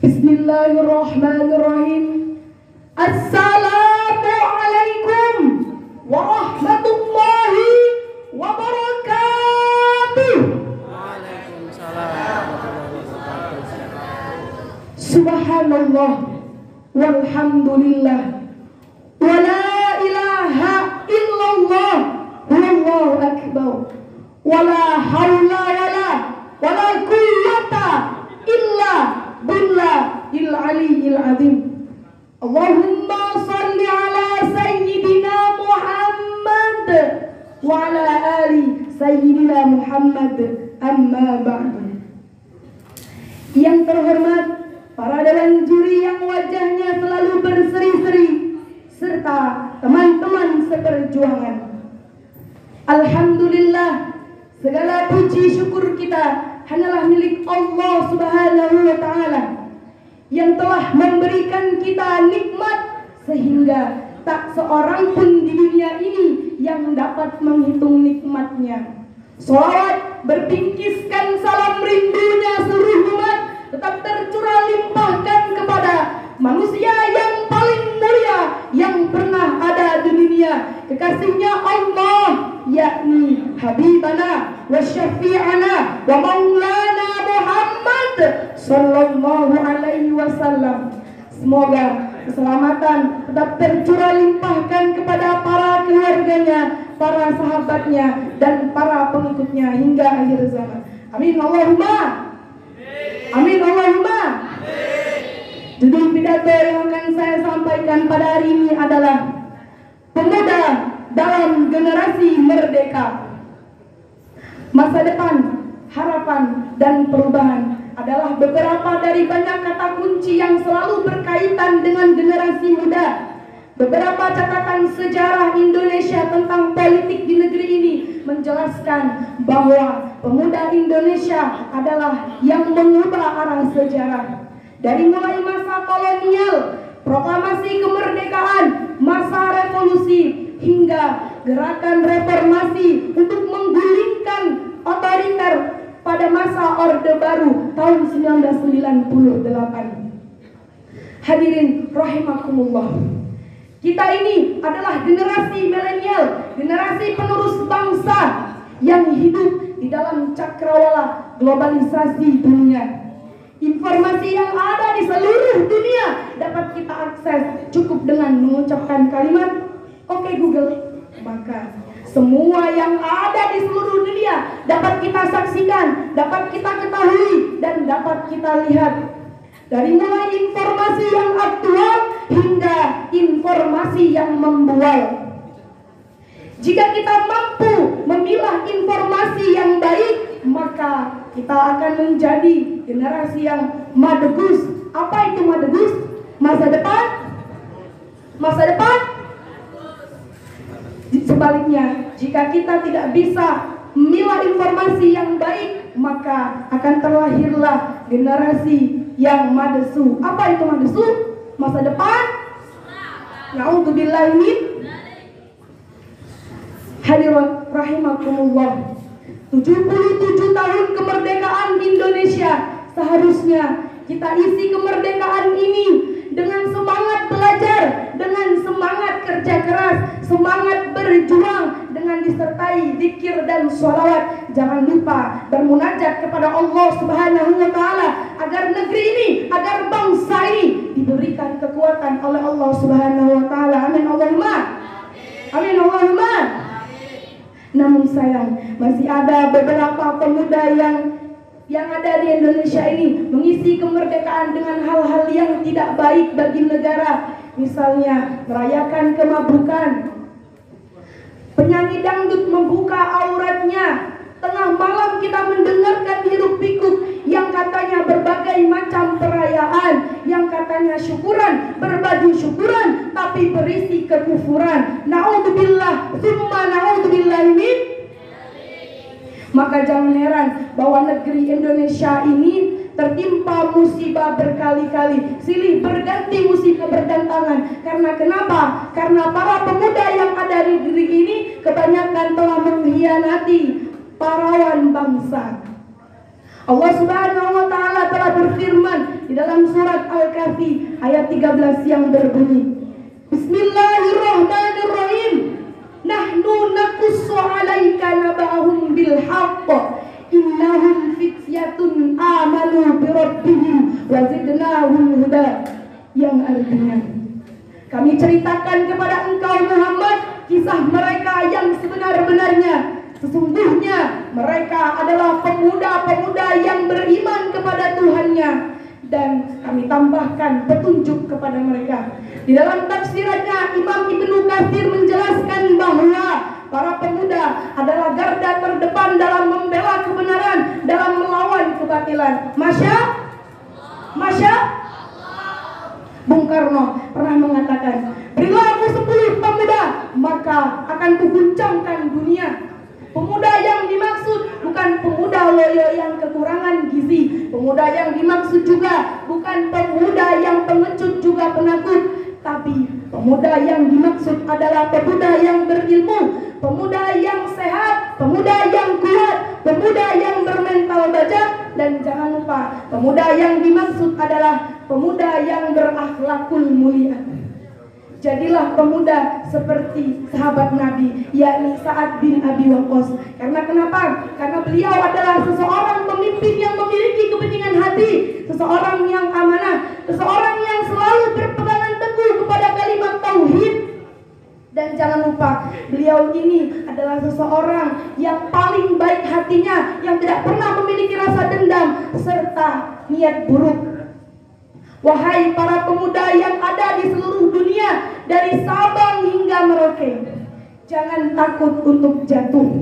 Bismillahirrahmanirrahim. Assalamualaikum warahmatullahi wabarakatuh. Waalaikumsalam warahmatullahi wabarakatuh. Subhanallah walhamdulillah wa la ilaha illallah wallahu akbar wa la haula wa la quwwata illa billahil aliyyil azim. Allahumma salli ala sayyidina Muhammad wa ala ali sayyidina Muhammad, amma ba'du. Yang terhormat para dewan juri yang wajahnya selalu berseri-seri, serta teman-teman seperjuangan. Alhamdulillah, segala puji syukur kita hanyalah milik Allah Subhanahu wa Ta'ala yang telah memberikan kita nikmat sehingga tak seorang pun di dunia ini yang dapat menghitung nikmatnya. Salawat berpingkiskan salam rindunya seluruh umat tetap tercurah limpahkan kepada manusia yang paling mulia yang pernah ada di dunia, kekasihnya Allah, yakni Habibana wa Syafi'ana wa Maulana Muhammad sallallahu alaihi wasallam. Semoga keselamatan tetap tercurah limpahkan kepada para keluarganya, para sahabatnya, dan para pengikutnya hingga akhir zaman. Amin Allahumma. Amin Allahumma. Judul pidato yang akan saya sampaikan pada hari ini adalah Pemuda dalam Generasi Merdeka. Masa depan, harapan, dan perubahan adalah beberapa dari banyak kata kunci yang selalu berkaitan dengan generasi muda. Beberapa catatan sejarah Indonesia tentang politik di negeri ini menjelaskan bahwa pemuda Indonesia adalah yang mengubah arah sejarah. Dari mulai masa kolonial, proklamasi kemerdekaan, masa revolusi, hingga gerakan reformasi untuk menggulingkan otoriter pada masa Orde Baru tahun 1998. Hadirin rahimakumullah. Kita ini adalah generasi milenial, generasi penerus bangsa yang hidup di dalam cakrawala globalisasi dunia. Informasi yang ada di seluruh dunia dapat kita akses cukup dengan mengucapkan kalimat "Oke Google", maka semua yang ada di seluruh dunia dapat kita saksikan, dapat kita ketahui, dan dapat kita lihat. Dari mulai informasi yang aktual hingga informasi yang membual. Jika kita mampu memilah informasi yang baik, maka kita akan menjadi generasi yang madegus. Apa itu madegus? Masa depan? Masa depan? Sebaliknya, jika kita tidak bisa memilah informasi yang baik, maka akan terlahirlah generasi yang madesu. Apa itu madesu? Masa depan? Na'udzubillahi min. Hadirin rahimakumullah. 77 tahun kemerdekaan Indonesia, seharusnya kita isi kemerdekaan ini dengan semangat belajar, dengan semangat kerja keras, semangat berjuang, dengan disertai zikir dan sholawat. Jangan lupa bermunajat kepada Allah Subhanahu wa Ta'ala agar negeri ini, agar bangsa ini diberikan kekuatan oleh Allah Subhanahu wa Ta'ala. Amin Allahumma. Amin Allahumma. Namun sayang, masih ada beberapa pemuda yang ada di Indonesia ini mengisi kemerdekaan dengan hal-hal yang tidak baik bagi negara. Misalnya merayakan kemabukan. Penyanyi dangdut membuka auratnya. Tengah malam kita mendengarkan hiruk pikuk yang katanya berbagai macam perayaan, yang katanya syukuran, berbaju syukuran, tapi berisi kekufuran. Na'udzubillah, summa na'udzubillah min. Maka jangan heran bahwa negeri Indonesia ini tertimpa musibah berkali-kali, silih berganti musibah berdatangan. Karena kenapa? Karena para pemuda yang ada di negeri ini kebanyakan telah mengkhianati pahlawan bangsa. Allah Subhanahu wa taala telah berfirman di dalam surat Al-Kahfi ayat 13 yang berbunyi, Bismillahirrahmanirrahim. Nahnu naqussu 'alaika naba'ahum bil haqq. Innahum fityatun amanu bi rabbihim wa zidnahum huda. Yang artinya, kami ceritakan kepada engkau Muhammad kisah mereka yang sebenar-benarnya. Sesungguhnya mereka adalah pemuda-pemuda yang beriman kepada Tuhannya, dan kami tambahkan petunjuk kepada mereka. Di dalam tafsirannya, Imam Ibnu Katsir menjelaskan bahwa para pemuda adalah garda terdepan dalam membela kebenaran, dalam melawan kebatilan. Masya Bung Karno pernah mengatakan, berilah aku 10 pemuda, maka akan kuguncangkan dunia. Pemuda yang dimaksud bukan pemuda loyo yang kekurangan gizi. Pemuda yang dimaksud juga bukan pemuda yang pengecut juga penakut. Tapi pemuda yang dimaksud adalah pemuda yang berilmu, pemuda yang sehat, pemuda yang kuat, pemuda yang bermental baja. Dan jangan lupa, pemuda yang dimaksud adalah pemuda yang berakhlakul mulia. Jadilah pemuda seperti sahabat Nabi, yakni Sa'ad bin Abi Waqqas. Karena kenapa? Karena beliau adalah seseorang pemimpin yang memiliki kepentingan hati, seseorang yang amanah, seseorang yang selalu berpegangan teguh kepada kalimat tauhid. Dan jangan lupa, beliau ini adalah seseorang yang paling baik hatinya, yang tidak pernah memiliki rasa dendam serta niat buruk. Wahai para pemuda yang ada di seluruh dunia, dari Sabang hingga Merauke, jangan takut untuk jatuh.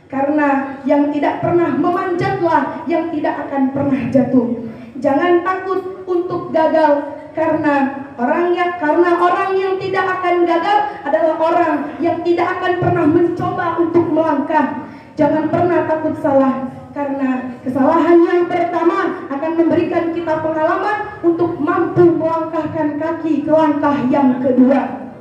Karena yang tidak pernah memanjatlah yang tidak akan pernah jatuh. Jangan takut untuk gagal, karena orang yang tidak akan gagal adalah orang yang tidak akan pernah mencoba untuk melangkah. Jangan pernah takut salah, karena kesalahan yang pertama akan memberikan kita pengalaman untuk mampu melangkahkan kaki ke langkah yang kedua.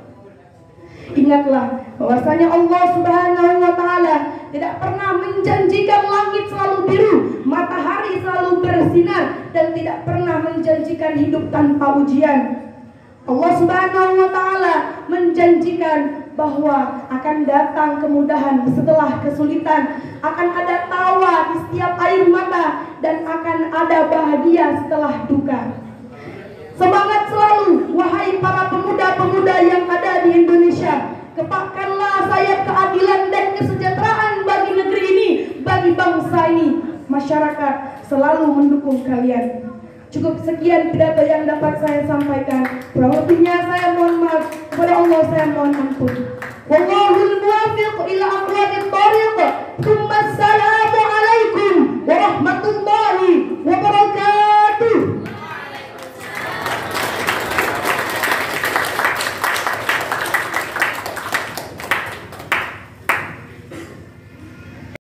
Ingatlah bahwasanya Allah Subhanahu wa taala tidak pernah menjanjikan langit selalu biru, matahari selalu bersinar, dan tidak pernah menjanjikan hidup tanpa ujian. Allah Subhanahu wa taala menjanjikan bahwa akan datang kemudahan setelah kesulitan, akan ada tawa di setiap air mata, dan akan ada bahagia setelah duka. Semangat selalu, wahai para pemuda-pemuda yang ada di Indonesia. Kepakkanlah sayap keadilan dan kesejahteraan bagi negeri ini, bagi bangsa ini. Masyarakat selalu mendukung kalian. Cukup sekian pidato yang dapat saya sampaikan. Kurang lebihnya saya mohon maaf. Kepada Allah saya mohon ampun. Wallahul muwaffiq ila aqwamit